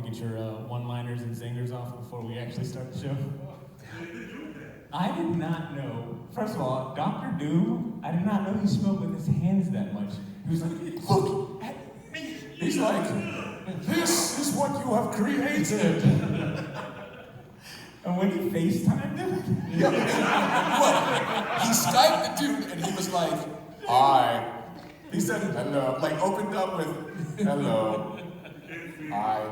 to get your one-liners and zingers off before we actually start the show. I did not know, first of all, Dr. Doom, I did not know he spoke with his hands that much. He was like, look at me. He's like, this is what you have created. And when he FaceTimed him, What? He Skyped the dude and he was like, hi. He said hello, like opened up with hello. Hi,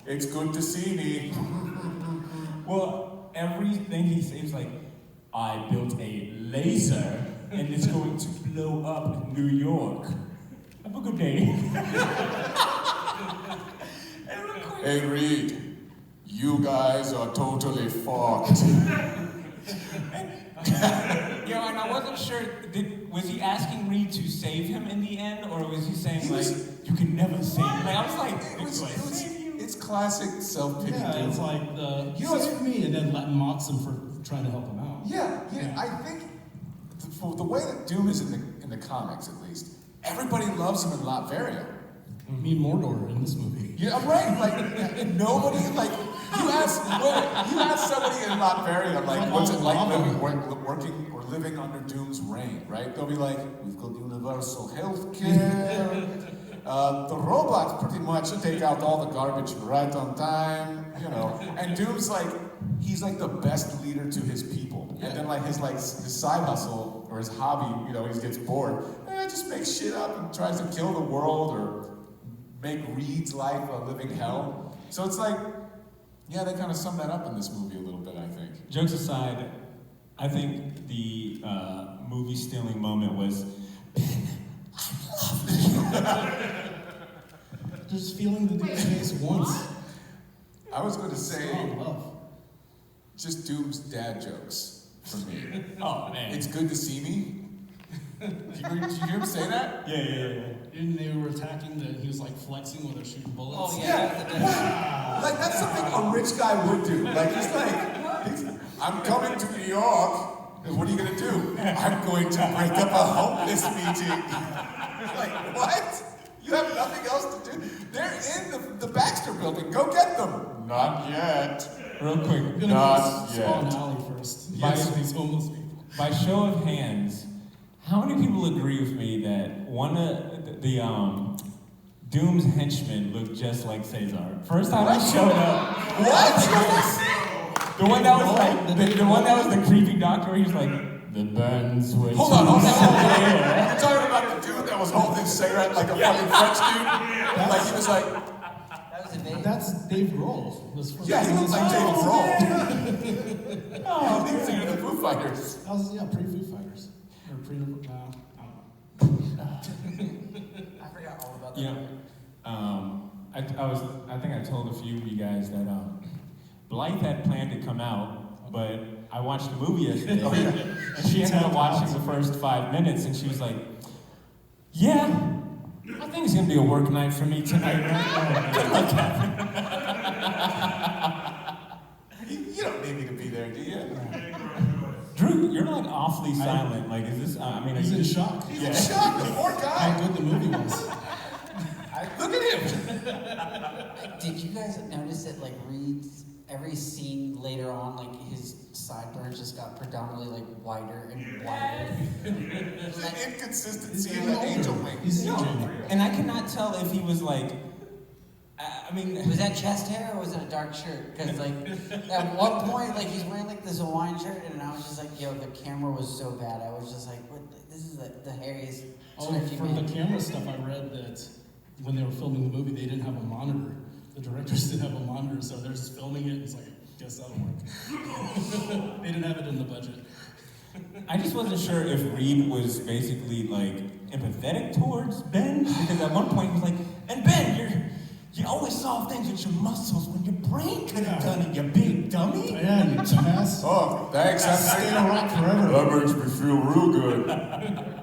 it's good to see me. well, everything he says like, I built a laser and it's going to blow up New York. Have a good day. And real quick, Hey Reed, you guys are totally fucked. yeah, and I wasn't sure, was he asking Reed to save him in the end, or was he saying, you can never save him? Like, I was like, It's classic self-pity. Yeah, Doom. it's like, it's for me, and then mocks him for trying to help him out. Yeah. I think the way that Doom is in the comics, at least, everybody loves him in Latveria. I mean, Mordor in this movie. Yeah, right. Like nobody like you ask somebody in Latveria like what's it like working or living under Doom's reign, right? They'll be like, we've got universal health care. The robots pretty much take out all the garbage right on time, you know. And Doom's like, he's like the best leader to his people. And then like his side hustle or his hobby, you know, he gets bored. Just makes shit up and tries to kill the world or make Reed's life a living hell. So it's like, yeah, they kind of sum that up in this movie a little bit, I think. Jokes aside, I think the movie stealing moment was, Ben, I love you. Just feeling the dude's face once. I was going to say, Strong love. just Doom's dad jokes for me. Oh, man. It's good to see me. Did you hear him say that? Yeah. And they were attacking he was like flexing while they're shooting bullets. Oh, yeah. Like, that's something a rich guy would do. Like, I'm coming to New York. And what are you going to do? I'm going to break up a homeless meeting. Like, what? You have nothing else to do? They're in the Baxter building. Go get them. Not yet. Real quick, We're gonna Not go to Spawn yet. Alley first. Yes. Yes, these homeless people. by show of hands, how many people agree with me that one of the Doom's henchmen looked just like Cesar? First time he showed up. What? The one that was like, the one that was the creepy doctor, he was like, the burns were Hold on. too severe." You're talking about the dude that was holding his cigarette like a fucking French dude? Like he was like, That was amazing. That's Dave Grohl. yeah, he looked like Dave Grohl. Oh, he's singing the Foo Fighters. That was, pre-Foo Fighters. Or pre, I don't know. I forgot all about that. You know, I think I told a few of you guys that Blythe had planned to come out, but I watched the movie yesterday, and she ended up watching the first 5 minutes, and she was like, "Yeah, I think it's gonna be a work night for me tonight." Right? Good luck, Kevin. You don't need me to be there, do you? Drew, you're like awfully silent. Like, is this? I mean, are He's you in shock. He's in shock, the poor How guy. good the movie was. Look at him. Did you guys notice that, like, Reed's every scene later on, like, his sideburns just got predominantly, like, wider and wider? The inconsistency He's in the getting angel older. wing. He's No, aging. and I cannot tell if he was like. I mean, Was that chest hair or was it a dark shirt? Because, like, at one point, like, he's wearing, like, this Hawaiian shirt, and I was just like, yo, the camera was so bad. I was just like, what? This is the hairiest Oh, stretchy from man. the camera stuff, I read that when they were filming the movie, they didn't have a monitor. The directors didn't have a monitor, so they're just filming it. It's like, guess that'll work. They didn't have it in the budget. I just wasn't sure if Reed was basically like empathetic towards Ben, because at one point he was like, "And Ben, you always saw things with your muscles when your brain could have done it, you big dummy." Yeah, you dumbass. Oh, thanks. Stay in a rock forever. That makes me feel real good.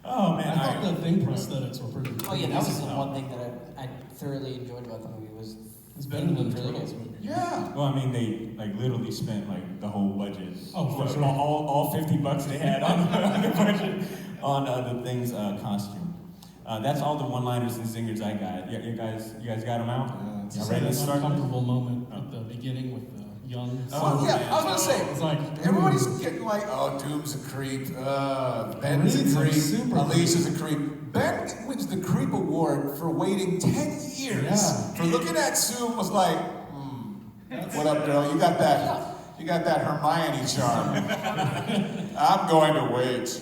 Oh man, I thought the thing prosthetics were pretty. Oh, yeah, that was the one thing that I thoroughly enjoyed about the movie was It's better than the Turtles movie. Yeah. well, I mean, they like literally spent like the whole budget. Oh, for sure. All $50 they had on the budget on the thing's costume. That's all the one-liners and zingers I got. You guys got them out? It's Y'all just ready like to an start? uncomfortable moment at the beginning with the young. Oh yeah, I was gonna say. It's like Everybody's getting like, oh, Doom's a creep, Ben's Reed's a a creep, super Alicia's a creep. Ben wins the Creep Award for waiting 10 years. Yeah. For looking at Sue was like, what up, girl? You got that Hermione charm. I'm going to wait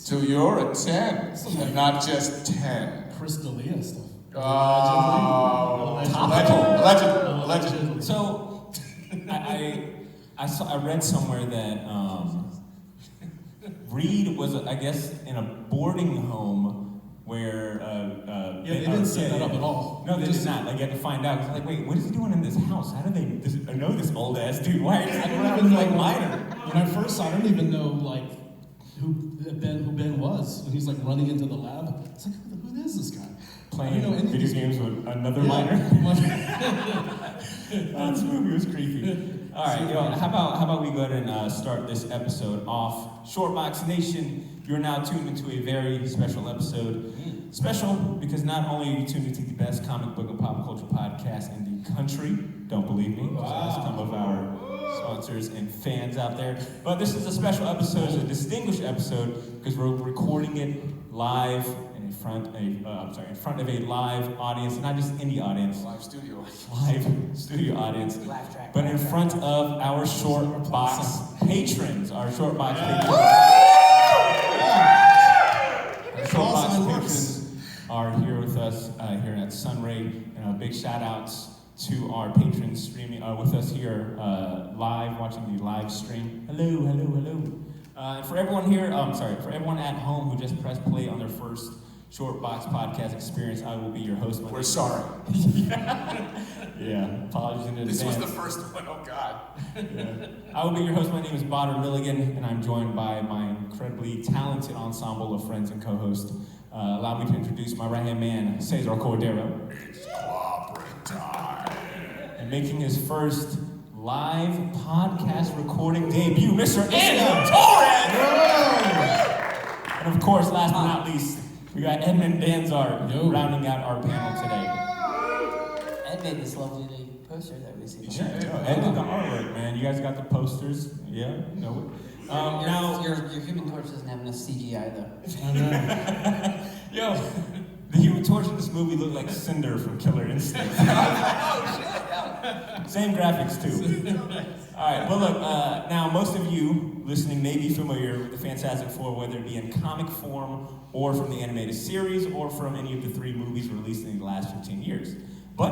till you're a 10, and not just 10. Chris D'Elia stuff. Oh, allegedly. So, I read somewhere that Reed was, I guess, in a boarding home where. Yeah, they didn't set that up at all. No, they did not. Like, you had to find out. It's like, wait, what is he doing in this house? How do they? I know this old ass dude. Why is he around with like minor? When I first saw it, I didn't even know like who Ben was when he's like running into the lab. It's like, who is this guy? Playing video games with another minor. This movie was creepy. All right, how about we go ahead and start this episode off. Shortbox Nation, you're now tuned into a very special episode. Special because not only are you tuned into the best comic book and pop culture podcast in the country, don't believe me, as some of our sponsors and fans out there, but this is a special episode, it's a distinguished episode because we're recording it live in front of a live audience, not just any audience, Live studio audience, Laugh track. but in front of our Shortbox patrons, our Shortbox patrons. Our Shortbox patrons are here with us here at Sunray, and a big shout outs to our patrons streaming with us here live, watching the live stream. Hello. And for everyone here, for everyone at home who just pressed play on their first Shortbox podcast experience, I will be your host. We're sorry. Yeah, apologies in advance. This was the first one, oh God. Yeah. I will be your host. My name is Bader Milligan, and I'm joined by my incredibly talented ensemble of friends and co-hosts. Allow me to introduce my right-hand man, Cesar Cordero. It's cooperate time. And making his first live podcast recording debut, Mr. Andrew Torres! And of course, last but not least, we got Edmund Danzar rounding out our panel today. Ed made this lovely poster that we see. Ed did the artwork, man. You guys got the posters? Yeah, you know it. Now, Your Human Torch doesn't have enough CGI though. I know. yo, the Human Torch in this movie looked like Cinder from Killer Instinct. Same graphics too. All right, well look, now most of you listening may be familiar with the Fantastic Four, whether it be in comic form or from the animated series or from any of the 3 movies released in the last 15 years. But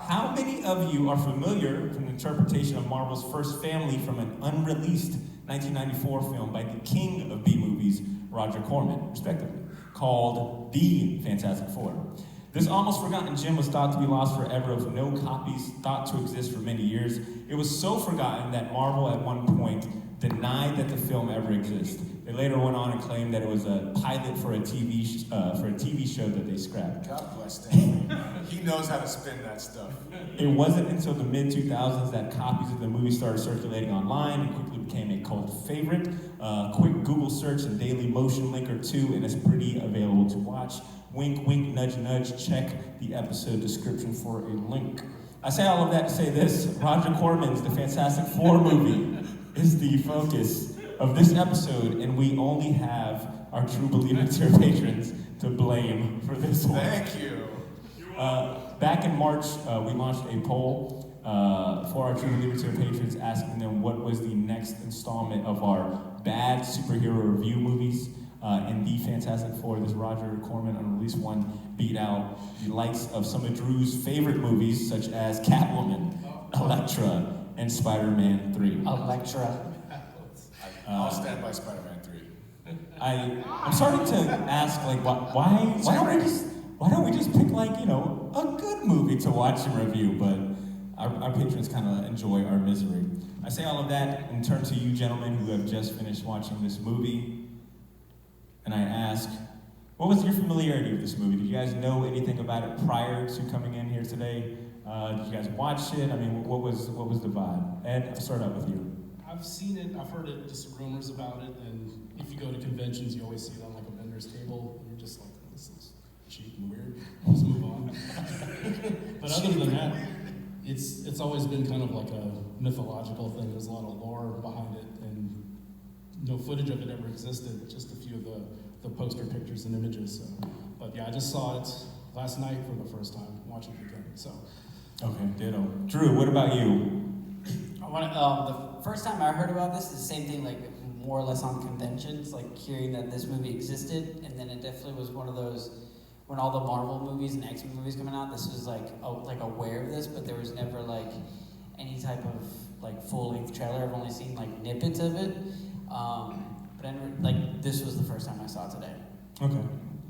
how many of you are familiar with an interpretation of Marvel's first family from an unreleased 1994 film by the king of B-movies, Roger Corman, respectively, called The Fantastic Four? This almost forgotten gem was thought to be lost forever, with no copies thought to exist for many years. It was so forgotten that Marvel at one point denied that the film ever existed. They later went on and claimed that it was a pilot for a TV show that they scrapped. God bless him. He knows how to spin that stuff. It wasn't until the mid-2000s that copies of the movie started circulating online and quickly became a cult favorite. Quick Google search and Daily Motion link or 2, and it's pretty available to watch. Wink, wink, nudge, nudge, check the episode description for a link. I say all of that to say this: Roger Corman's The Fantastic Four movie is the focus of this episode, and we only have our true believer tier patrons to blame for this one. Thank you. Back in March, we launched a poll for our true believer tier patrons, asking them what was the next installment of our bad superhero review movies. And The Fantastic Four, this Roger Corman unreleased one, beat out the likes of some of Drew's favorite movies, such as Catwoman, Elektra, and Spider-Man 3. Elektra. I'll stand by Spider-Man 3. I'm starting to ask, like, why don't we just pick, like, you know, a good movie to watch and review? But our patrons kind of enjoy our misery. I say all of that and turn to you gentlemen who have just finished watching this movie. And I ask, what was your familiarity with this movie? Did you guys know anything about it prior to coming in here today? Did you guys watch it? I mean, what was the vibe? Ed, I'll start out with you. I've seen it, I've heard it, just rumors about it, and if you go to conventions, you always see it on like a vendor's table, and you're just like, this is cheap and weird. Let's move on. But other than that, it's always been kind of like a mythological thing. There's a lot of lore behind it, and no footage of it ever existed. Just a few of the poster pictures and images. So, but yeah, I just saw it last night for the first time, watching it again. So. Okay, ditto. Drew, what about you? The first time I heard about this is the same thing, like more or less on conventions, like hearing that this movie existed, and then it definitely was one of those, when all the Marvel movies and X-Men movies coming out, this was like aware of this, but there was never like any type of like full-length trailer. I've only seen like snippets of it, but I never, like this was the first time I saw it today. Okay.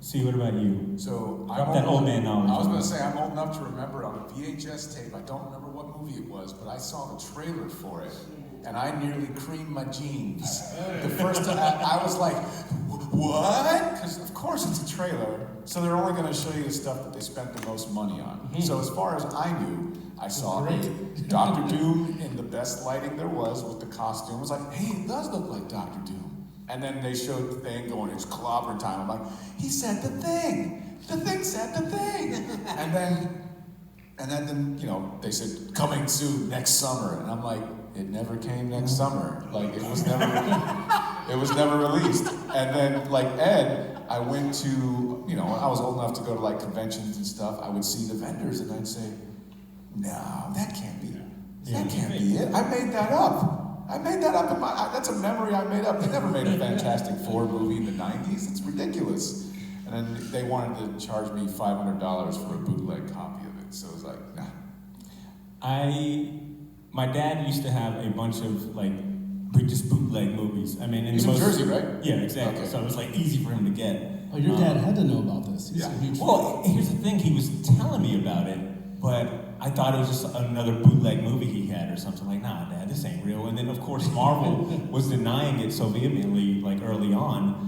See, what about you? So Drop that old man knowledge. I was going to say I'm old enough to remember on a VHS tape. I don't remember what movie it was, but I saw the trailer for it, and I nearly creamed my jeans. The first time I was like, "What?" Because of course it's a trailer, so they're only going to show you the stuff that they spent the most money on. So as far as I knew, I saw Doctor Doom in the best lighting there was with the costume. I was like, "Hey, it does look like Doctor Doom." And then they showed the thing going, it's clobber time. I'm like, he said the thing. The thing said the thing. and then, you know, they said, coming soon next summer. And I'm like, it never came next summer. Like, it was never released. And then, like Ed, I went to, you know, I was old enough to go to like conventions and stuff. I would see the vendors and I'd say, no, that can't be it. That can't be it. I made that up. I made that up in my, that's a memory I made up. They never made a Fantastic Four movie in the 90s. It's ridiculous. And then they wanted to charge me $500 for a bootleg copy of it. So it was like, nah. My dad used to have a bunch of like just bootleg movies. I mean, He's from Jersey, right? Yeah, exactly. Okay. So it was like easy for him to get. Oh, your dad had to know about this. He's Yeah. a huge Well, here's the thing, he was telling me about it, but I thought it was just another bootleg movie he had or something. Like, nah, Dad, this ain't real. And then, of course, Marvel was denying it so vehemently, like, early on.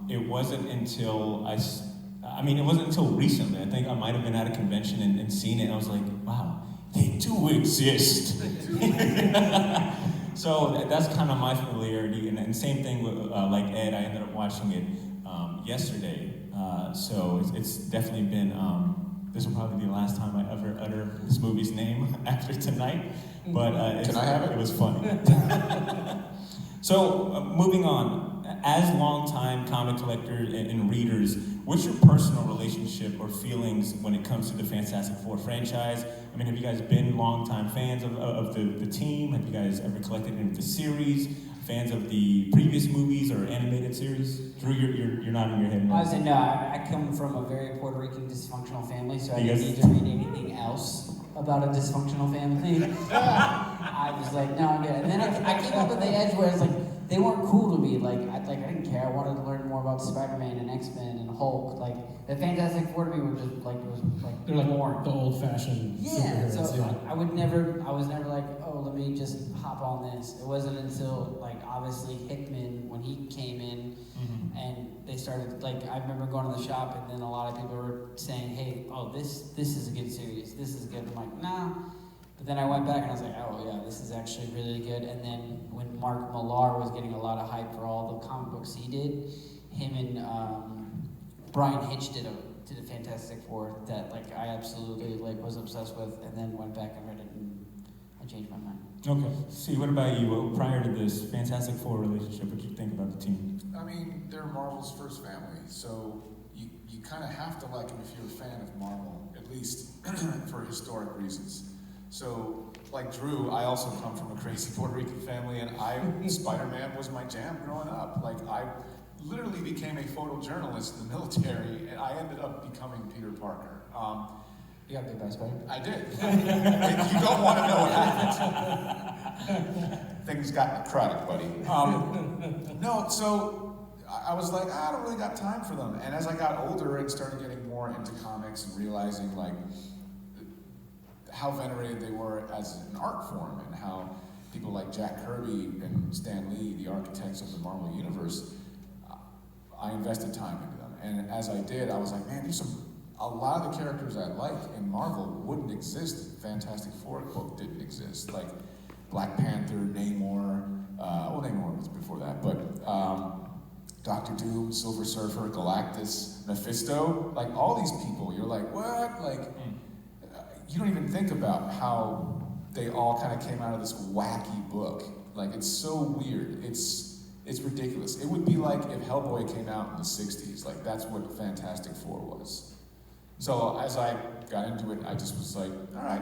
It wasn't until it wasn't until recently. I think I might have been at a convention and seen it, and I was like, wow, they do exist. So that's kind of my familiarity. And same thing with, like Ed, I ended up watching it yesterday. So it's definitely been... this will probably be the last time I ever utter this movie's name after tonight, but Can I have it? It was funny. So, moving on, as longtime comic collectors and readers, what's your personal relationship or feelings when it comes to the Fantastic Four franchise? I mean, have you guys been longtime fans of the team? Have you guys ever collected any of the series? Fans of the previous movies or animated series? Drew, you're nodding your head. I was saying, no, I come from a very Puerto Rican dysfunctional family, so I You didn't guys- need to read anything else about a dysfunctional family. I was like, no, I'm good. And then I came up with the edge where it's like, they weren't cool to me. Like I didn't care. I wanted to learn more about Spider-Man and X-Men and Hulk. Like, the Fantastic Four to me were just like, it was like, They're like more. the old-fashioned Yeah, superheroes. so Yeah. I was never like, oh, let me just hop on this. It wasn't until, like, obviously Hickman, when he came in, and they started, like, I remember going to the shop, and then a lot of people were saying, hey, oh, this is a good series, this is good. I'm like, nah. But then I went back, and I was like, oh, yeah, this is actually really good. And then when Mark Millar was getting a lot of hype for all the comic books he did, him and Brian Hitch did a Fantastic Four that, like, I absolutely, like, was obsessed with, and then went back and read it, and I changed my mind. Okay. See, what about you? Well, prior to this Fantastic Four relationship, what did you think about the team? I mean, they're Marvel's first family, so you kind of have to like them if you're a fan of Marvel, at least for historic reasons. So, like Drew, I also come from a crazy Puerto Rican family, and Spider-Man was my jam growing up. Like, I literally became a photojournalist in the military, and I ended up becoming Peter Parker. You got bit by a spider? I did. You don't want to know what happened. Things got necrotic, buddy. No, so I was like, I don't really got time for them. And as I got older and started getting more into comics and realizing, like, how venerated they were as an art form, and how people like Jack Kirby and Stan Lee, the architects of the Marvel Universe, I invested time into them. And as I did, I was like, man, a lot of the characters I like in Marvel wouldn't exist if Fantastic Four book didn't exist. Like Black Panther, Namor, Namor was before that, but Doctor Doom, Silver Surfer, Galactus, Mephisto, like all these people, you're like, what? Like, you don't even think about how they all kind of came out of this wacky book. Like, it's so weird. It's ridiculous. It would be like if Hellboy came out in the 60s. Like, that's what Fantastic Four was. So as I got into it, I just was like, all right,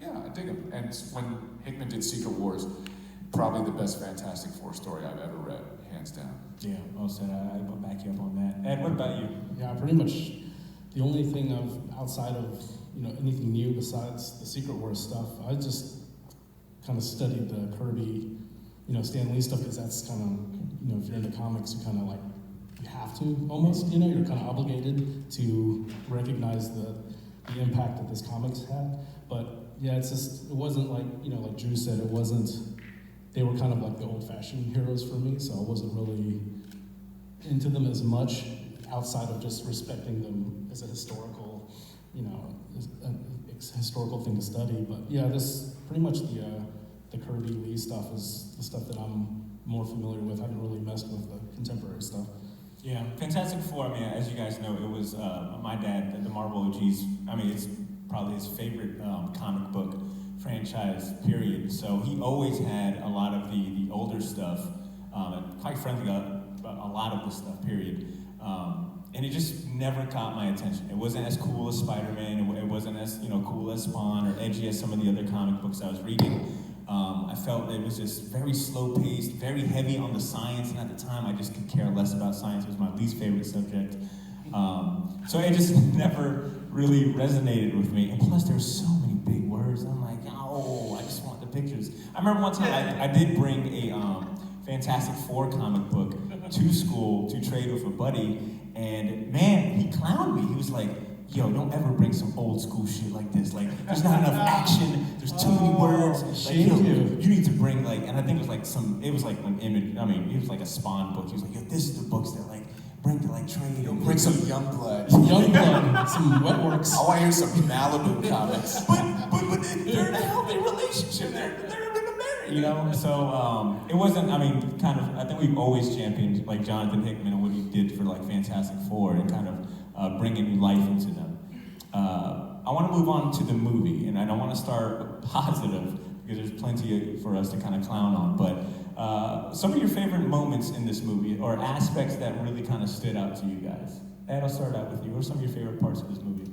yeah, I dig him. And when Hickman did Secret Wars, probably the best Fantastic Four story I've ever read, hands down. Yeah, well said. I will back you up on that. Ed, what about you? Yeah, pretty much the only thing outside of anything new besides the Secret Wars stuff, I just kind of studied the Kirby, Stan Lee stuff, because that's kind of, if you're into comics, you kind of like, you have to almost, you're kind of obligated to recognize the impact that this comics had. But yeah, it wasn't like, like Drew said, they were kind of like the old-fashioned heroes for me, so I wasn't really into them as much outside of just respecting them as a historical, historical thing to study. But yeah, this pretty much the Kirby Lee stuff is the stuff that I'm more familiar with. I haven't really messed with the contemporary stuff. Yeah, Fantastic Four, I mean, as you guys know, it was my dad, the Marvel OG's, I mean, it's probably his favorite comic book franchise, period. So he always had a lot of the older stuff, and quite frankly, a lot of the stuff, period. And it just never caught my attention. It wasn't as cool as Spider-Man, it wasn't as cool as Spawn or edgy as some of the other comic books I was reading. I felt it was just very slow-paced, very heavy on the science, and at the time I just could care less about science. It was my least favorite subject. So it just never really resonated with me. And plus there's so many big words. I'm like, oh, I just want the pictures. I remember one time I did bring a Fantastic Four comic book to school to trade with a buddy, and man, he clowned me. He was like, yo, don't ever bring some old school shit like this. Like, there's not enough action, there's too many words. Like, yo, you need to bring and I think it was like an image, I mean, it was like a Spawn book. He was like, yo, this is the books that like, bring to like trade. Yo, bring some Youngblood. Some Wetworks. I want to hear some Malibu comics. but they're in a healthy relationship. They're married, So it wasn't. I mean, kind of. I think we've always championed like Jonathan Hickman and what he did for like Fantastic Four and kind of bringing life into them. I want to move on to the movie, and I don't want to start positive because there's plenty for us to kind of clown on. But some of your favorite moments in this movie, or aspects that really kind of stood out to you guys. Ed, I'll start out with you. What are some of your favorite parts of this movie?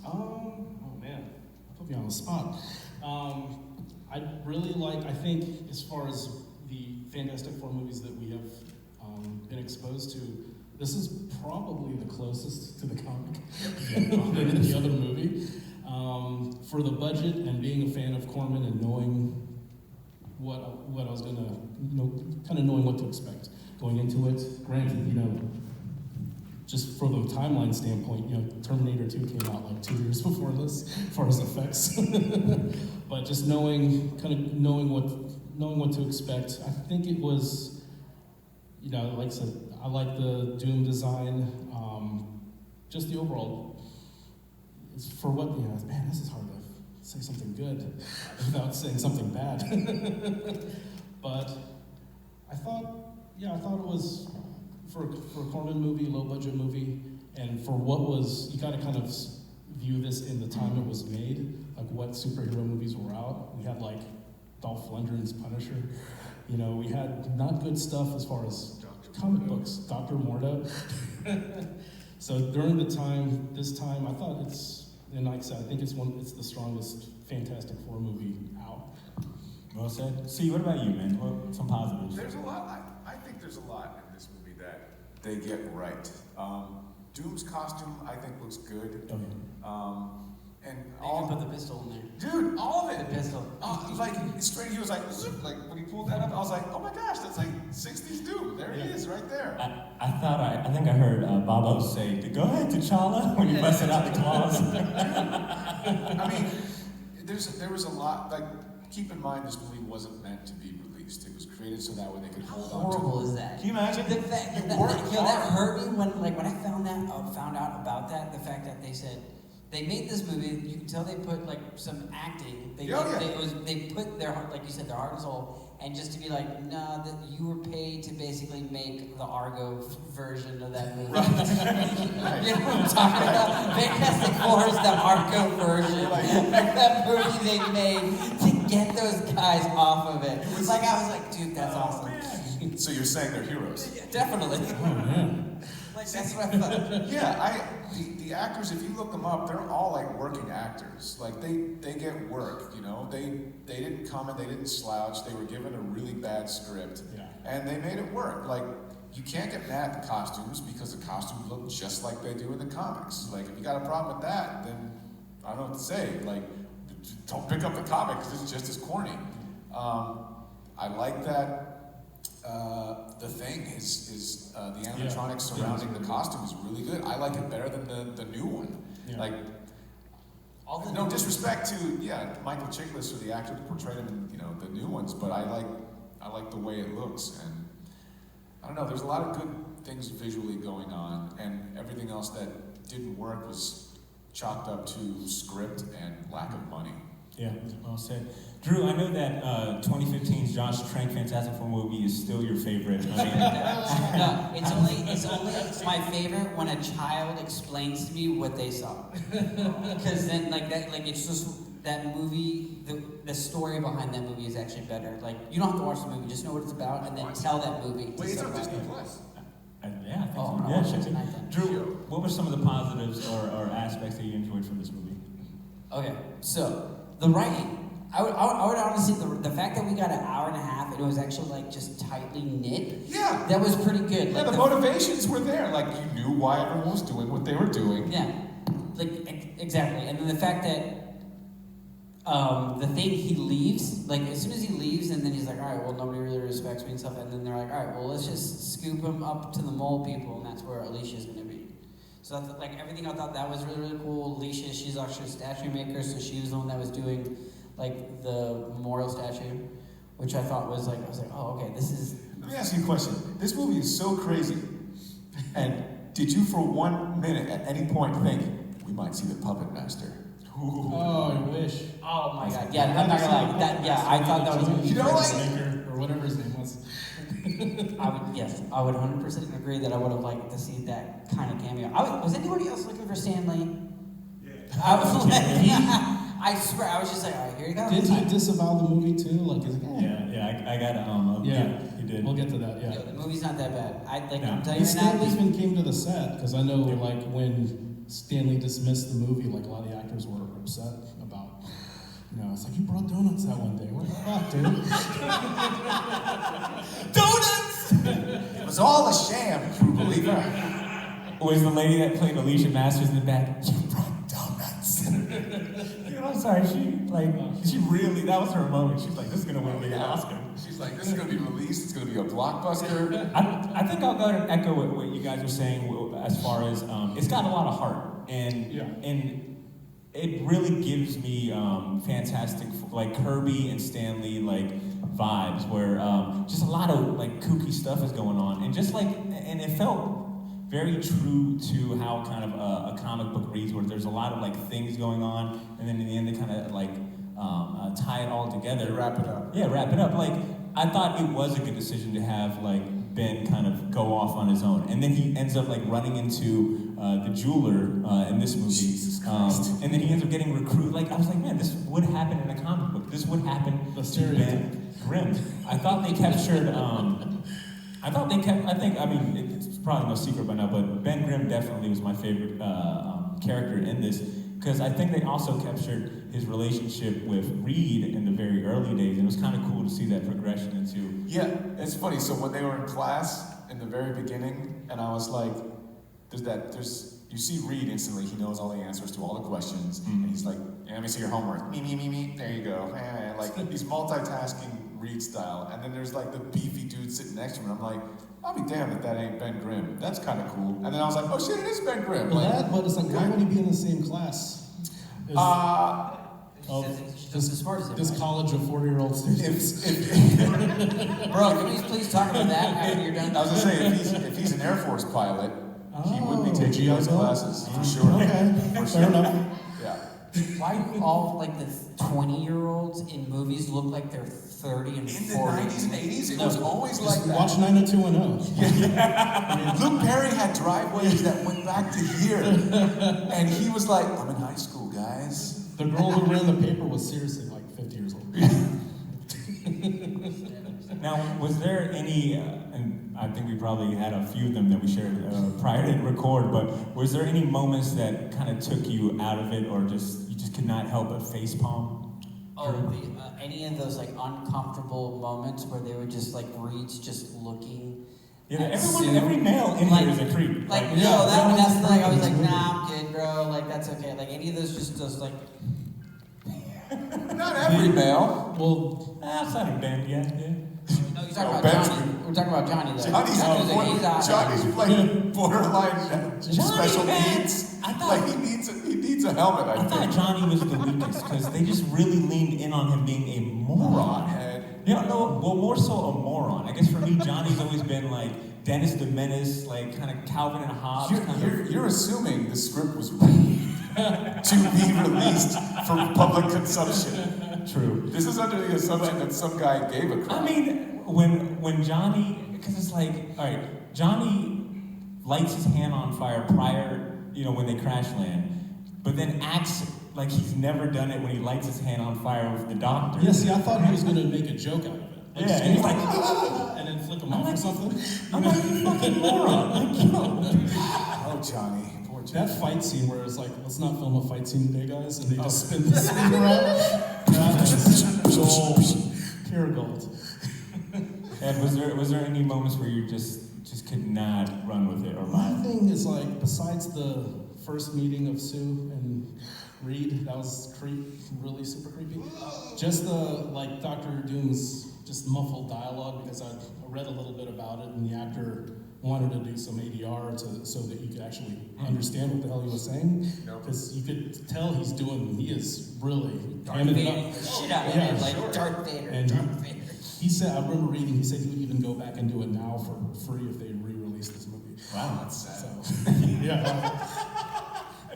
Oh man, put me on the spot. I really I think as far as the Fantastic Four movies that we have been exposed to, this is probably the closest to the comic than any other movie. For the budget and being a fan of Corman and knowing what I was gonna, kind of knowing what to expect going into it. Granted, just from the timeline standpoint, Terminator 2 came out like 2 years before this, as far as effects. But just knowing what to expect, I think it was, like I said, I like the Doom design, just the overall. For what, man, this is hard to say something good without saying something bad. But I thought it was, for a Corman movie, low budget movie, and for what was, you gotta kind of view this in the time it was made, like what superhero movies were out. We had like Dolph Lundgren's Punisher, we had not good stuff as far as comic books, Dr. Mordo. So during this time, I thought and like I said, I think it's the strongest Fantastic Four movie out. Well said. See, what about you, man? What some positives? There's a lot. I think there's a lot in this movie that they get right. Doom's costume, I think, looks good. Okay. And all put the pistol in there. Dude, all of it. The pistol. Like straight, he was like, zoop, like when he pulled that up, I was like, oh my gosh, that's like 60s Doom. There he is, right there. I think I heard Bobo say, "Go ahead, T'Challa," when you busted out the claws. I mean, there was a lot. Like, keep in mind, this movie wasn't meant to be released. It was created so that way they could How hold on to it. horrible is that? Can you imagine? The fact that hurt me when I found out about that. The fact that they said they made this movie. You can tell they put like some acting. They put their, like you said, their heart and soul and just to be like, no, that you were paid to basically make the Argo version of that movie. You know what I'm talking about? Fantastic Four is the Argo version of that movie they made to get those guys off of it. Like, I was like, dude, that's awesome. So you're saying they're heroes? Definitely. Oh, man. Like, that's what I thought. Yeah, the actors, if you look them up, they're all like working actors. Like they get work, you know. They didn't come and they didn't slouch. They were given a really bad script, and they made it work. Like you can't get mad at the costumes because the costumes look just like they do in the comics. Like if you got a problem with that, then I don't know what to say. Like don't pick up the comic because it's just as corny. I like that. The thing is the animatronics surrounding the costume is really good. I like it better than the new one. Yeah. Like, no disrespect to Michael Chiklis or the actor that portrayed him in the new ones, but I like the way it looks, and I don't know. There's a lot of good things visually going on, and everything else that didn't work was chalked up to script and lack of money. Yeah, well said. Drew, I know that 2015's Josh Trank Fantastic Four movie is still your favorite. I mean, No, it's only my favorite when a child explains to me what they saw. Because then, it's just that movie. The story behind that movie is actually better. Like, you don't have to watch the movie; just know what it's about, and then tell that movie. Wait, it's on Disney Plus. I think so. I'll Yeah, watch it check tonight it. then. Drew, what were some of the positives or aspects that you enjoyed from this movie? Okay, so the writing. I would honestly, the fact that we got an hour and a half and it was actually like just tightly knit. Yeah. That was pretty good. Yeah, Like the motivations were there. Like you knew why everyone was doing what they were doing. Yeah, like exactly. And then the fact that the thing he leaves, like as soon as he leaves, and then he's like, all right, well nobody really respects me and stuff. And then they're like, all right, well let's just scoop him up to the mole people, and that's where Alicia's gonna be. So that's like everything. I thought that was really really cool. Alicia, she's actually a statue maker, so she was the one that was doing like the memorial statue, which I thought was like, I was like, oh, okay, this is... Let me ask you a question. This movie is so crazy. And did you for 1 minute at any point think, we might see the puppet master? Oh, I wish. Oh my god, yeah, I'm not gonna lie, that, yeah, I thought that was... You know, like... Or whatever his name was. I would 100% agree that I would have liked to see that kind of cameo. Was anybody else looking for Stan Lee? Yeah. I was like... I swear, I was just like, all right, here you go. Did he disavow the movie too? Like, is it? I got it. Yeah, he did. We'll get to that. Yeah. Yo, the movie's not that bad. I'm telling you And right now. Stan even came to the set because I know, like, when Stanley dismissed the movie, like a lot of the actors were upset about. It's like you brought donuts that one day. What the fuck, dude? Donuts! It was all a sham, true believer. Was the lady that played Alicia Masters in the back? You brought donuts. I'm sorry. She really, that was her moment. She's like, this is gonna win me an Oscar. She's like, this is gonna be released. It's gonna be a blockbuster. I think I'll go and echo what you guys are saying as far as it's got a lot of heart and it really gives me fantastic like Kirby and Stanley vibes where just a lot of kooky stuff is going on and and it felt very true to how kind of a comic book reads, where there's a lot of things going on, and then in the end they kind of tie it all together. Wrap it up. Yeah, wrap it up. I thought it was a good decision to have Ben kind of go off on his own, and then he ends up running into the jeweler in this movie. Jesus Christ. And then he ends up getting recruited. I was like, man, this would happen in a comic book. This would happen to Ben Grimm. I thought they captured. It's probably no secret by now, but Ben Grimm definitely was my favorite character in this, because I think they also captured his relationship with Reed in the very early days, and it was kind of cool to see that progression into... Yeah, it's funny, so when they were in class in the very beginning, and I was like, you see Reed instantly, he knows all the answers to all the questions, and he's like, yeah, let me see your homework, me, there you go, he's multitasking Reed style, and then there's the beefy dude sitting next to him, and I'm like, I'll be damned if that ain't Ben Grimm. That's kind of cool. And then I was like, oh shit, it is Ben Grimm. But it's why would he be in the same class? This college of 40-year-old students. Bro, can we please talk about that after you're done? I was gonna say, if he's an Air Force pilot, he would be taking those classes for sure. Okay, for fair enough. Yeah. Why do all like the 20-year-olds in movies look like they're 30 and In the 40? 90s and 80s, it No, was always like Just that. watch 90210. Luke Perry had driveways that went back to here. And he was like, I'm in high school, guys. The girl who ran the paper was seriously like 50 years old. Now, was there any, and I think we probably had a few of them that we shared prior to record, but was there any moments that kind of took you out of it, or just you just could not help but facepalm? Oh, any of those like uncomfortable moments where they would just like Reed's just looking. Yeah, at everyone, Sue. every male in Like- here is a creep. Like, Yeah, no, that's the thing. I was it's like, weird. nah, I'm good, bro. Like, that's okay. Like, any of those just like. Not every male. Well, outside of Ben, yeah. No, you're talking No, about Ben's Johnny. good. We're talking about Johnny, though. Johnny's like borderline special man. needs. I thought- Like he needs a helmet, I I thought think. Johnny was the weakest because they just really leaned in on him being a moron. Head. Yeah, no, well, more so a moron. I guess for me, Johnny's always been like Dennis the Menace, like kind of Calvin and Hobbes. You're assuming the script was written to be released for public consumption. True. This is under the assumption that some guy gave a crap. I mean, when Johnny, because it's like, all right, Johnny lights his hand on fire prior, when they crash land, but then acts like he's never done it when he lights his hand on fire with the doctor. yeah, see, I thought he was going to make a joke out of it. Like, Yeah, and he's like, and then flick him off or something. I'm like, you fucking moron. Like, Oh, Johnny. Poor Johnny. That fight scene where it's like, let's not film a fight scene today, guys, and they just spin the swing around. That is gold. Pure gold. And was there any moments where you just could not run with it or My laugh? thing is like, besides the first meeting of Sue and Reed, that was really super creepy. Just the like Dr. Doom's just muffled dialogue, because I read a little bit about it, and the actor wanted to do some ADR so that you could actually understand what the hell he was saying. Because you could tell he is really hamming it up. Shit out of Yeah, it, like sure. Darth Vader. And Darth Vader. he said, I remember reading, he said he would even go back and do it now for free if they re-release this movie. Wow. That's sad. So, yeah,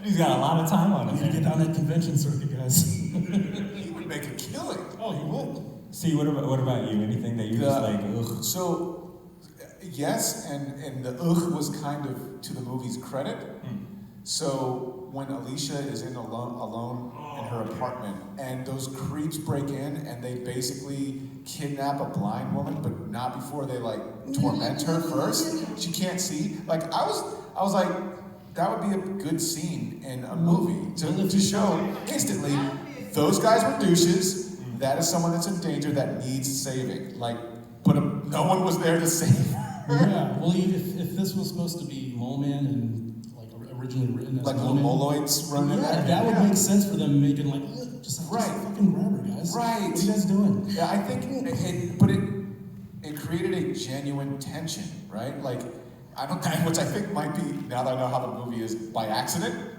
He's got a lot of time on we need to it. get down that convention circuit, guys. He would make a killing. Oh, you would? See, what about you? Anything that you just like, ugh? So, yes, and the was kind of to the movie's credit. So when Alicia is alone in her apartment, and those creeps break in and they basically kidnap a blind woman, but not before they like torment her first. She can't see. Like I was like, that would be a good scene in a movie to show instantly those guys were douches. That is someone that's in danger that needs saving. Like, but no one was there to save her. Yeah, well, if this was supposed to be Mole Man and like originally written as Like Mole little Man, moloids running yeah, there. that would make sense for them making like, just Right. fucking grab her, guys. Right. What are you guys doing? Yeah, I think it created a genuine tension, right? Like, which I think might be, now that I know how the movie is, by accident.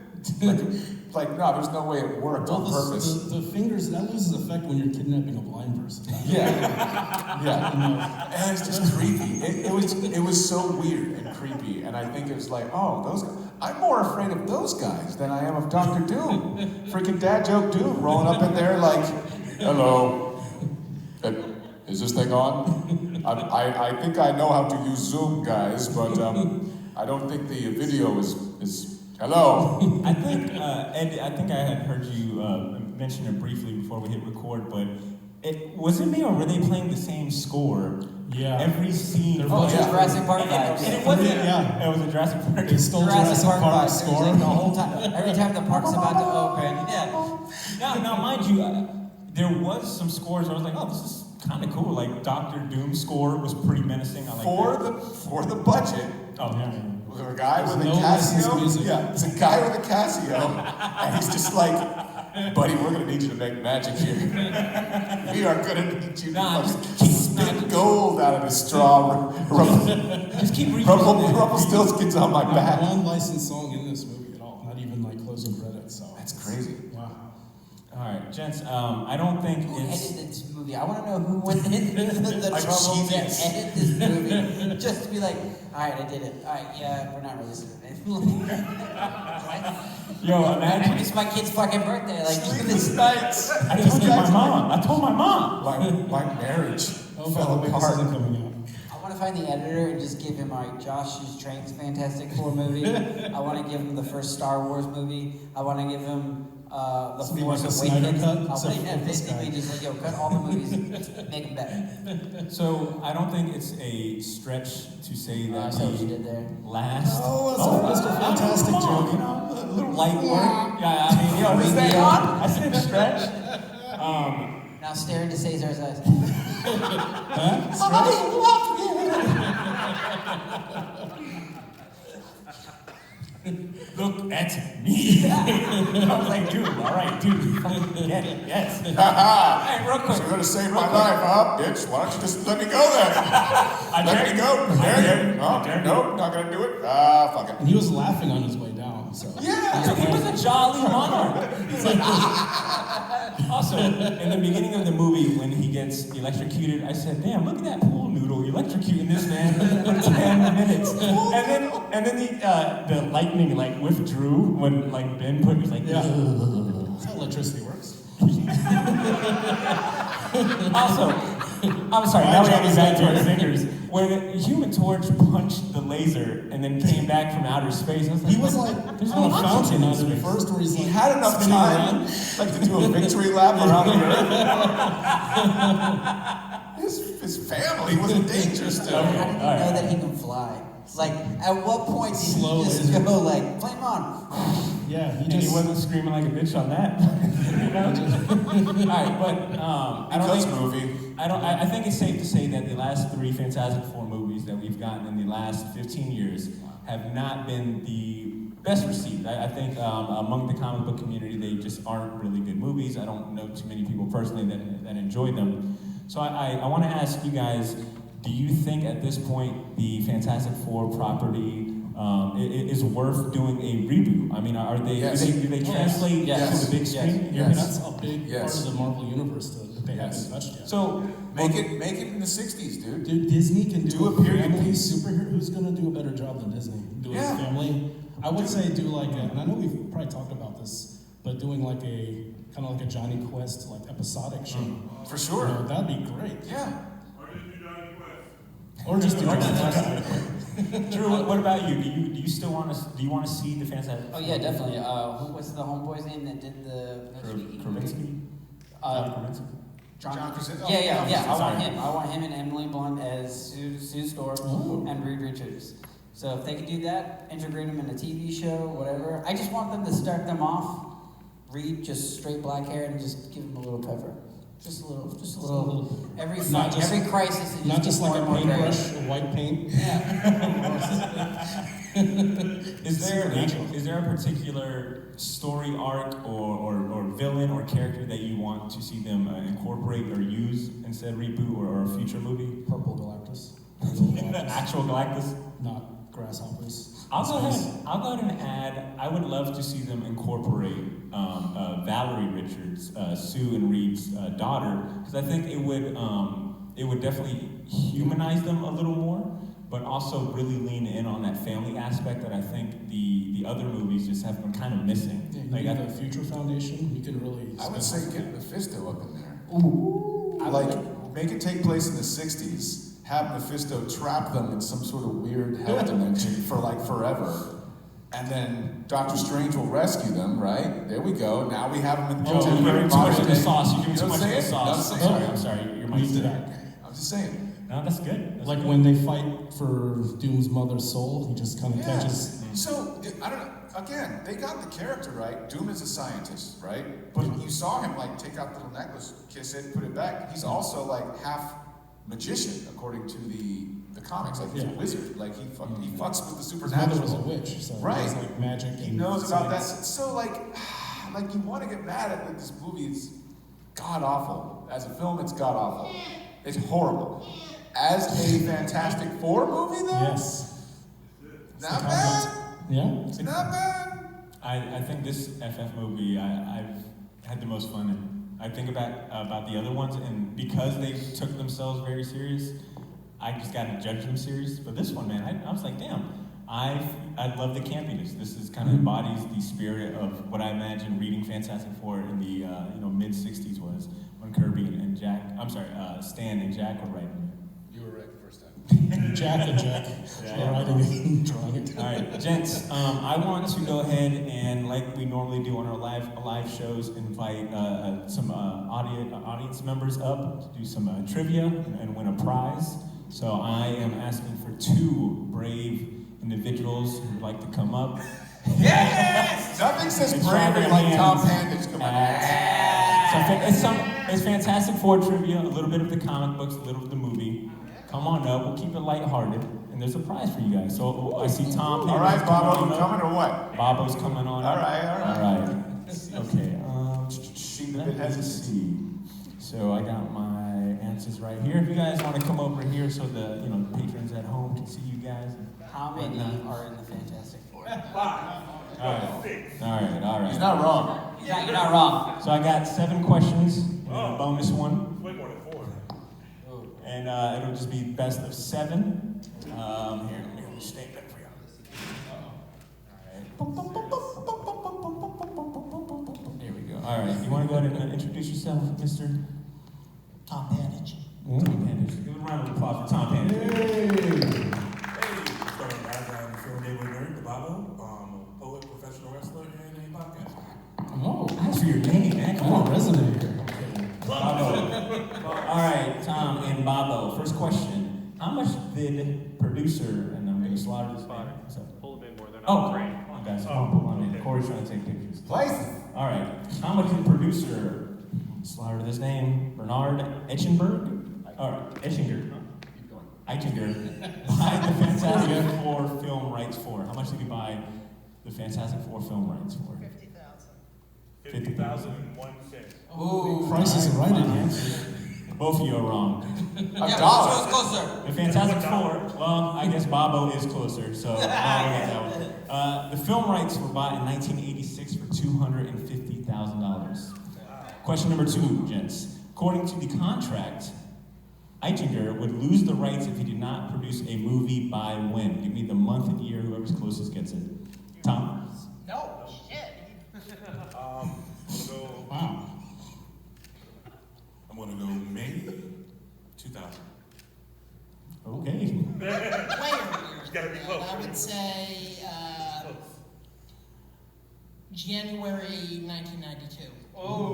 Like no, there's no way it worked on purpose. The fingers, that loses effect when you're kidnapping a blind person. Yeah, and it's just creepy. It was so weird and creepy, and I think it was like, oh, those guys. I'm more afraid of those guys than I am of Dr. Doom. Freaking dad joke Doom rolling up in there like, hello, is this thing on? I think I know how to use Zoom, guys, but I don't think the video is hello. I think Ed, I think I had heard you mention it briefly before we hit record, but was it me or were they playing the same score? Yeah. Every scene. Oh, yeah. Jurassic Park And vibes. it wasn't. Yeah. It was a Jurassic Park. They stole Jurassic Park vibes. It was score. like the whole time. Every time the park's about to open. Yeah. Now, mind you, there was some scores where I was like, oh, this is kind of cool. Like Dr. Doom's score was pretty menacing. I like For the budget, Oh yeah. a guy with a no licensed Casio. music. Yeah, it's a guy with a Casio, and he's just like, buddy, we're gonna need you to make magic here. We are gonna need you to spit gold out of the straw. Just keep reading. Rumpelstiltskin's on my Not back. one licensed song in this movie at all. Not even like closing credits. So That's crazy. yeah. right, gents. I don't think Who it's. edited this movie? I want to know who went into the Like trouble to genius. edit this movie. Just to be like, all right, I did it. All right, yeah, we're not releasing it. Yo, I imagine. missed my kid's fucking birthday. Like, Sleepless nights. I told my mom. I told my mom. My marriage Oh, fell by the way, this apart. isn't coming out. I want to find the editor and just give him, all right, Josh's Train's Fantastic Four movie. I want to give him the first Star Wars movie. I want to give him the Something Force like a Snyder Awakens. cut, I'll except make for that this basically guy. just like, yo, cut all the movies, make them better. So I don't think it's a stretch to say I that saw what you the did there. last. Oh, that's a Mr. Fantastic come on, joke. You know, a little light work. Yeah, I mean, you know, Bring stay me on. on. I said stretch. Now stare into Cesar's eyes. Look at me. I was like, dude, all right, dude, fucking get it, yes. Hey, real quick. You're gonna save my life, huh, bitch? Why don't you just let me go then? Let me go. Dare you? Oh, nope, not gonna do it. Ah, fuck it. And he was laughing on his way down, so. Yeah. He was a jolly monarch. He's like, also, in the beginning of the movie, when he gets electrocuted, I said, damn, look at that pool noodle electrocuting this man for 10 minutes. And then the lightning like withdrew when like Ben put was like, Yeah. "Ugh." That's how electricity works. Also, I'm sorry, now we're getting back to our singers. Where the Human Torch punched the laser and then came back from outer space. I was like, He was like there's on no a fountain oxygen in at space. first where he's He like had enough spinning time, around. like to do a victory lap around the earth. His family was in danger still. How did he Alright. know that he can fly? Like, at what point did Slow he just laser. go like, flame on? Yeah, he And he just wasn't screaming like a bitch on that. You know? All right, but I don't Because think movie. I think it's safe to say that the last 3 Fantastic Four movies that we've gotten in the last 15 years have not been the best received. I think among the comic book community, they just aren't really good movies. I don't know too many people personally that enjoy them. So I want to ask you guys, do you think at this point the Fantastic Four property is worth doing a reboot? I mean, are they Yes. do they translate Yes. to the big screen? Yes. You hear me? that's a big Yes. part of the Marvel universe that they Yes. haven't touched yet. So Make it in the 60s, dude. Dude, Disney can do Do a a period family piece. superhero. Who's gonna do a better job than Disney? Doing Yeah. a family. I would say do like a, and I know we've probably talked about this, but doing like a kind of like a Johnny Quest like episodic show. For You sure. know, that'd be great. Yeah. Or just do Johnny Quest. Drew, what about you? Do you still want to see the Fantastic? Oh yeah, definitely. What's the homeboy's name that did the Krasinski? Uh, Krasinski? John Krasinski. Yeah, yeah, yeah. I Sorry. want him. I want him and Emily Blunt as Sue Storm Ooh. and Reed Richards. So if they could do that, integrate them in a TV show, whatever. I just want them to start them off. Reed just straight black hair and just give him a little pepper. Just a little. Every Not fight, just- every crisis, it Not just just gets like a more and more great. paintbrush, a white paint. Is there a particular story arc or villain or character that you want to see them incorporate or use instead of reboot or a future movie? Purple Galactus. Actual Galactus? Not grasshoppers. I'll go ahead and add. I would love to see them incorporate Valerie Richards, Sue and Reed's daughter, because I think it would definitely humanize them a little more, but also really lean in on that family aspect that I think the other movies just have been kind of missing. Yeah, you Like, need a Future Foundation. You can really. I would say get Mephisto up in there. Ooh. Make it take place in the 60s. Have Mephisto trap them in some sort of weird hell dimension for like forever. And then Doctor Strange will rescue them, right? There we go. Now we have them in you're contemporary giving too much modern of the day. sauce. You're giving You too know much what of I'm the saying? sauce. No, I'm sorry. Your mic's Moved it there. out. I'm just saying. No, that's good. That's Like good. when they fight for Doom's mother's soul, he just kind of Yeah. catches. So, I don't know. Again, they got the character right. Doom is a scientist, right? But you saw him like take out the little necklace, kiss it, put it back. He's also like half magician, according to the comics. Like he's a Yeah. wizard. Like he fucks with the His mother was a supernatural. witch, so Right. he has like magic. He and knows about that. science. So like you want to get mad at like this movie is god awful. As a film, it's god awful. It's horrible. As a Fantastic Four movie, though, Yes. not bad. Yeah. Not bad. I think this FF movie, I've had the most fun in. I think about the other ones, and because they took themselves very serious, I just got to judge them serious. But this one, man, I was like, damn, I love the campiness. This is kind of embodies the spirit of what I imagine reading Fantastic Four in the mid '60s was when Kirby and Stan and Jack were writing. You were right the first time. Jack and Jack. Yeah. Writing it and drawing it. All right, gents, I want to go ahead and, like we normally do on our live shows, invite some audience members up to do some trivia and win a prize. So I am asking for two brave individuals who would like to come up. Yes! Nothing says bravery like Tom Pandage coming It's Fantastic Four trivia, a little bit of the comic books, a little of the movie. Come on up, we'll keep it lighthearted, and there's a prize for you guys. So I see Tom. All right, Bobo, you coming or what? Bobo's coming on. All right. Okay. Let's see. So I got my answers right here. If you guys want to come over here, so the patrons at home can see you guys. How many are in the Fantastic Four? All right. He's not wrong. You're not wrong. So I got 7 questions, and a bonus one. Way more than 4. And it'll just be best of 7. Here, let me state that for you. There we go. All right, you want to go ahead and introduce yourself, Mr. Tom Pandage. Tom Pandage. Give a round of applause for Tom Pandage. Hey, so guys, I'm Phil David Nerd, the Bible, a poet, professional wrestler, and a podcaster. Oh, Thanks for your name, man. come on, resume here. Bobo. All right, Tom and Bobo. First question. How much did producer, and I'm going to slaughter this name. Pull them in more. They're not Oh, trained. come on, guys. Come on, pull on in. Corey's trying to take pictures. Places. All right. How much did producer, slaughter this name, Bernard Etchenberg? Or Etchinger. Eichinger. Buy the Fantastic Four film rights for? How much did he buy the Fantastic Four film rights for? 50,000. 50,001 cents. Oh, Price is right again. Both of you are wrong. $1. Closer. The Fantastic Four, well, I guess Bobo is closer, so Bobo gets that one. The film rights were bought in 1986 for $250,000. Question number 2, gents. According to the contract, Eichinger would lose the rights if he did not produce a movie by when? Give me the month and year, whoever's closest gets it. Tom? No, shit. So Wow. I'm gonna go May 2000. Okay. Way earlier. It's gotta be close. I would say January 1992.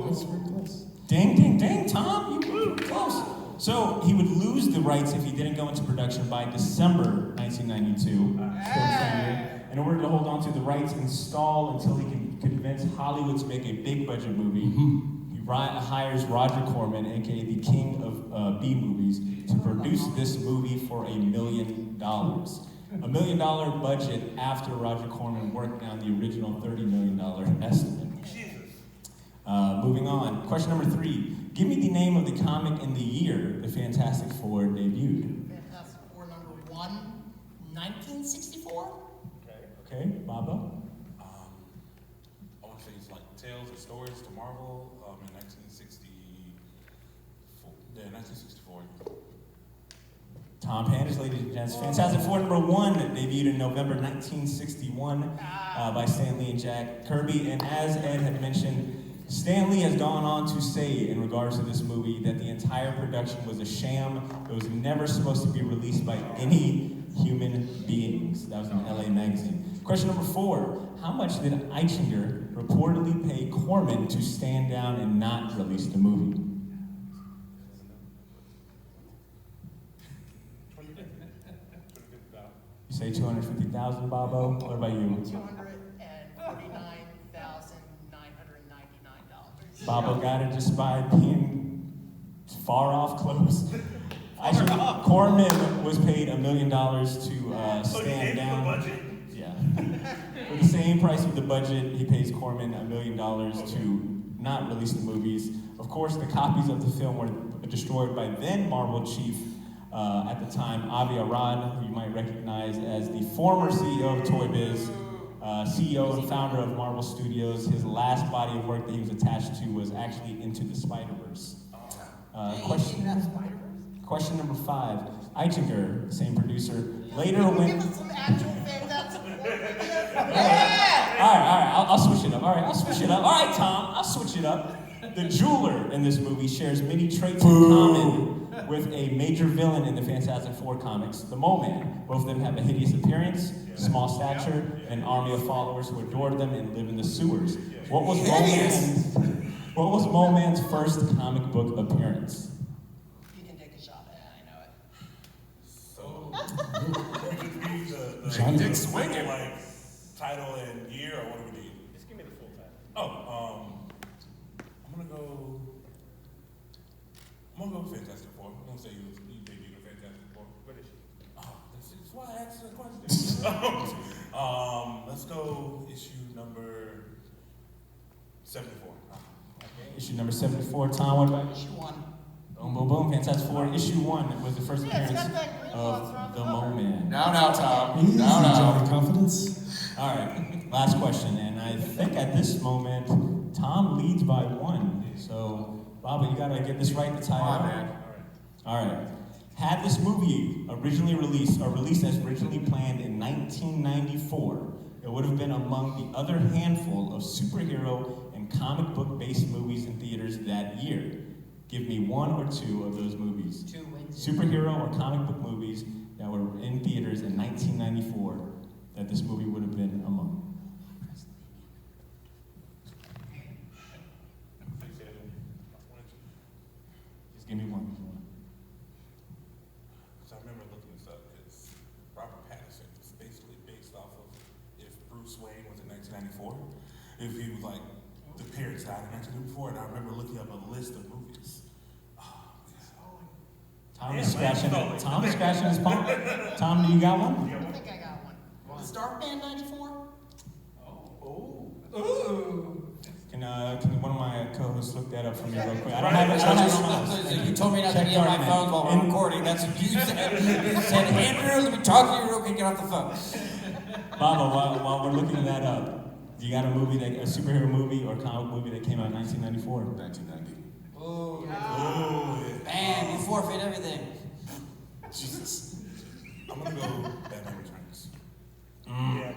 That's very close. Dang, Tom, you were close. So he would lose the rights if he didn't go into production by December 1992. In order to hold on to the rights and stall until he can convince Hollywood to make a big budget movie, he hires Roger Corman, aka the king of B movies, to produce this movie for $1 million. $1 million budget after Roger Corman worked down the original $30 million estimate. Moving on. Question number 3. Give me the name of the comic and the year the Fantastic Four debuted. Fantastic Four number 1, 1964. Okay, Bobo? I want to say it's like Tales or Stories to Marvel in 1964. Yeah, 1964. Tom Pandage, ladies and gents. Fantastic Four number 1 debuted in November 1961 by Stan Lee and Jack Kirby. And as Ed had mentioned, Stan Lee has gone on to say in regards to this movie that the entire production was a sham. It was never supposed to be released by any human beings. That was in LA Magazine. Question number 4. How much did Eichinger reportedly pay Corman to stand down and not release the movie? You say $250,000, Bobo? What about you? $249,999. Bobo got it just by being far off close. Actually, Corman was paid $1 million to stand down. Budget? Yeah. For the same price of the budget, he pays Corman $1 million to not release the movies. Of course, the copies of the film were destroyed by then Marvel chief at the time, Avi Arad, who you might recognize as the former CEO of Toy Biz. CEO and founder of Marvel Studios. His last body of work that he was attached to was actually Into the Spider-Verse. Question number 5. Eichinger, the same producer, later went... Give us some actual fantastic Yeah! All right, I'll switch it up. All right, Tom, I'll switch it up. The jeweler in this movie shares many traits in common with a major villain in the Fantastic Four comics, the Mole Man. Both of them have a hideous appearance, small stature, and an army of followers who adore them and live in the sewers. What was Mole Man's first comic book appearance? You can take a shot at it, I know it. So, we just need the Dick swinging. like title and year, or what do we need? Just give me the full title. I'm gonna go Fantastic Four. I'm gonna say you debuted a Fantastic Four. What is she? That's why I asked the question. Let's go issue number 74. Issue number 74. Tom, what about you? Issue 1. Boom, boom, boom. Fantastic Four. Issue 1 was the first Yeah, it's appearance got that green of monster on the the Mole cover. Man. Now, Tom. Easy, Now. Johnny Confidence. All right, last question, and I think at this moment, Tom leads by 1. So, Baba, you gotta get this right to tie Come on, up. man. All right. Had this movie originally released, or released as originally planned in 1994, it would have been among the other handful of superhero and comic book-based movies in theaters that year. Give me 1 or 2 of those movies. 2 wins. Superhero or comic book movies that were in theaters in 1994 that this movie would have been among. Just give me 1. So I remember looking this up because Robert Pattinson was basically based off of if Bruce Wayne was in 1994, if he was like the parents died in 1994, and I remember looking up a list of movies. Tom is scratching his palm. Tom, do you got one? I think I got one. Was Darkman 94? Can one of my co-hosts look that up for me real quick? I don't have it on my list. You told me not to Check be on my Darkman. phone while we're recording. That's what you said. You said, Andrew, let me talk to you real quick. Get off the phone. Baba, while we're looking that up, do you got a superhero movie or comic movie that came out in 1994? 1990. Oh, Oh, man, you forfeit everything. Jesus. I'm gonna go Batman Returns. Yeah.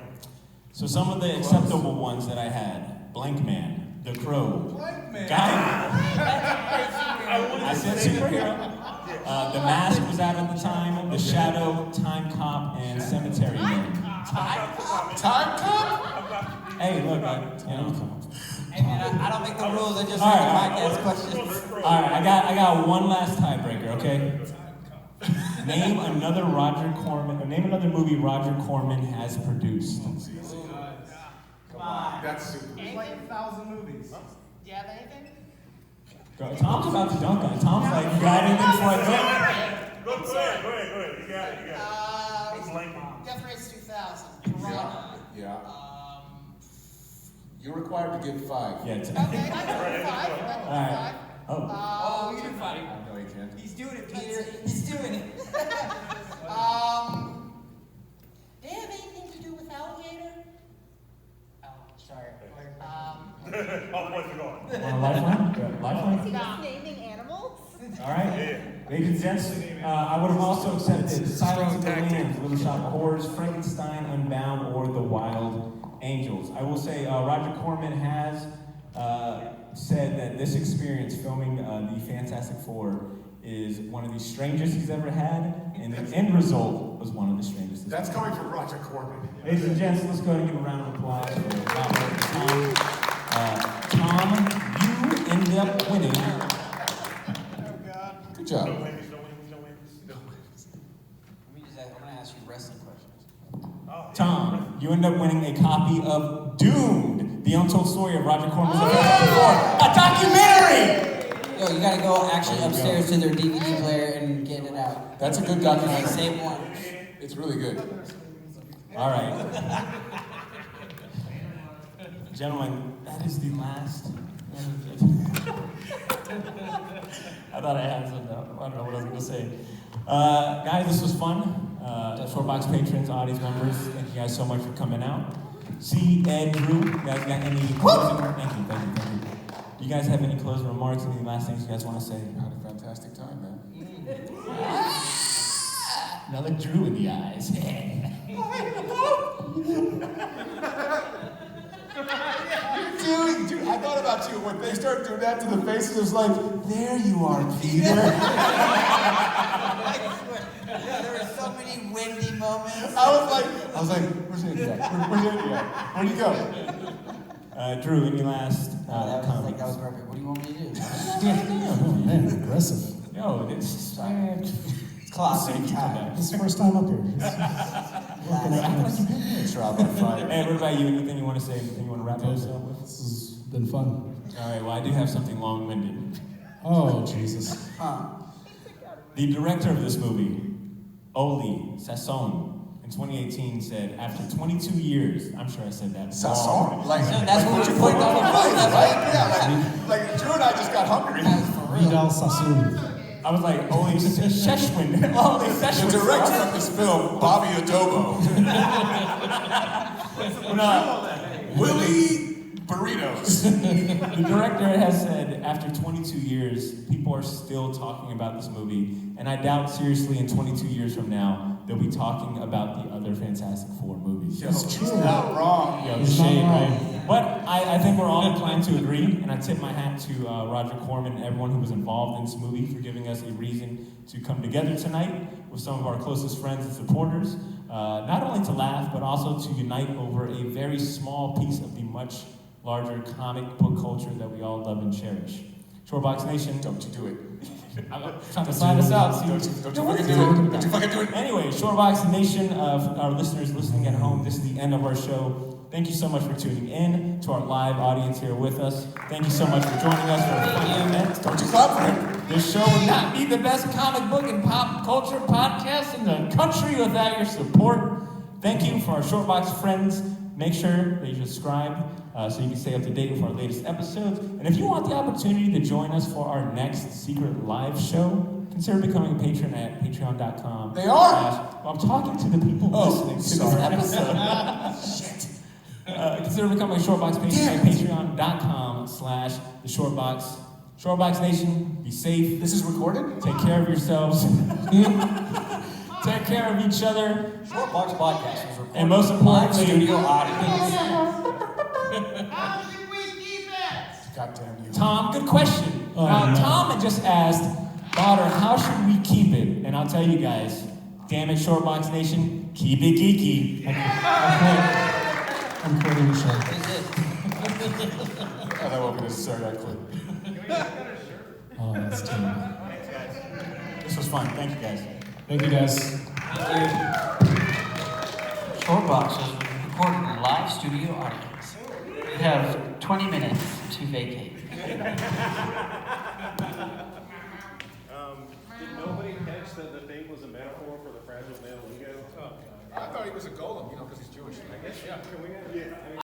So some of the acceptable ones that I had: Blank Man, The Crow, Guy. I said superhero. The Mask was out at the time. The Shadow, Time Cop, and Cemetery Man. Time Cop? Hey, look, Hey, man, I don't make the rules. I just All make right, the podcast questions. All right, I got one last tiebreaker, okay? Name another movie Roger Corman has produced. Come on. That's super. Anything? Like 1,000 movies. Do you have anything? Go, Tom's about to dunk on it. Tom's like, you got anything before I Go ahead. You got it. It's like Death Race 2000. Piranha. Yeah. You're required to give 5. Yeah. Okay, I got 5. I got All right. 5. Oh. We can fight. No, you can't. He's doing it, Peter. He's doing it. Do they have anything to do with alligator? Oh, sorry. where's it going? Want a lifeline? Lifeline? Is he just naming animals? All right. Ladies and gents, I would have also accepted Silence of the Lambs, Little Shop of Horrors, Frankenstein Unbound, or The Wild Angels. I will say Roger Corman has said that this experience filming the Fantastic Four is one of the strangest he's ever had, and the end result was one of the strangest. That's coming from Roger Corman. Ladies and gents, let's go ahead and give a round of applause for Tom. Tom, you ended up winning. Oh, God. Good job. No wins. Let me just ask, I'm going to ask you wrestling questions. Tom, you end up winning a copy of Doomed, the untold story of Roger Corman's Fantastic Four, a documentary! Yo, you got to go actually upstairs to their DVD player and get it out. That's a good Like, documentary. same one. It's really good. All right. Gentlemen, that is the last. I thought I had some. I don't know what I was going to say. Guys, this was fun. Shortbox patrons, audience members, thank you guys so much for coming out. C, Ed, Drew, you guys got any closing? Thank you. You guys have any closing remarks? Any last things you guys want to say? Had a fantastic time, man. Another Drew in the eyes. Dude, I thought about you when they started doing that to the faces. It was like, there you are, Peter. I swear. There were so many windy moments. I was like, where's Andy at? Where's Andy at? Where'd he go? Drew, any last that comments? was perfect. What do you want me to do? Oh man, aggressive. Yo, it's Classic. This is the first time up here. Trial by fire. Hey, what about you? Anything you want to say? Anything you want to wrap us up with? This has been fun. All right, well, I do have something long-winded. Oh, Jesus. The director of this movie, Oli Sassoon, in 2018 said, after 22 years, I'm sure I said that Sasson? wrong. Like, That's what you put on the right? Yeah, like Drew and I just got hungry. Vidal Sassoon. I was like, Oli Sheshwin. Oli The Sheshwin. director of this film, Bobby Adobo. Willie Burritos. The director has said, after 22 years, people are still talking about this movie, and I doubt seriously in 22 years from now, they'll be talking about the other Fantastic Four movies. It's true. Not wrong. Yo, He's shade, not wrong. right? But I think we're all inclined to agree, and I tip my hat to Roger Corman and everyone who was involved in this movie for giving us a reason to come together tonight with some of our closest friends and supporters, not only to laugh, but also to unite over a very small piece of the much larger comic book culture that we all love and cherish. Shortbox Nation, Don't you do it. I'm trying to sign us out. See? Don't you fucking do it. Don't you fucking do it. Anyway, Shortbox Nation, our listeners listening at home, this is the end of our show. Thank you so much for tuning in, to our live audience here with us. Thank you so much for joining us for a fun event. Don't you clap for him. This show would not be the best comic book and pop culture podcast in the country without your support. Thank you for our Shortbox friends. Make sure that you subscribe so you can stay up to date with our latest episodes. And if you want the opportunity to join us for our next secret live show, consider becoming a patron at patreon.com. They are? Well, I'm talking to the people listening to this episode. Shit. Consider becoming a Shortbox patron at patreon.com/the Shortbox. Shortbox Nation, be safe. This is recorded? Take care of yourselves. Take care of each other. Shortbox Podcast is recorded. And most live importantly, studio audience. How should we keep it? God damn you. Tom, good question. Oh, no. Tom had just asked, daughter, how should we keep it? And I'll tell you guys, damn it, Shortbox Nation, keep it geeky. I'm quitting the show. Oh, that won't be necessary. I quit. Oh, that's terrible. This was fun. Thank you, guys. Thank you, guys. Shortbox is recorded in a live studio audience. You have 20 minutes to vacate. Did nobody catch that the thing was a metaphor for the fragile male ego? I thought he was a golem, because he's Jewish. I guess, yeah. Can we? Yeah.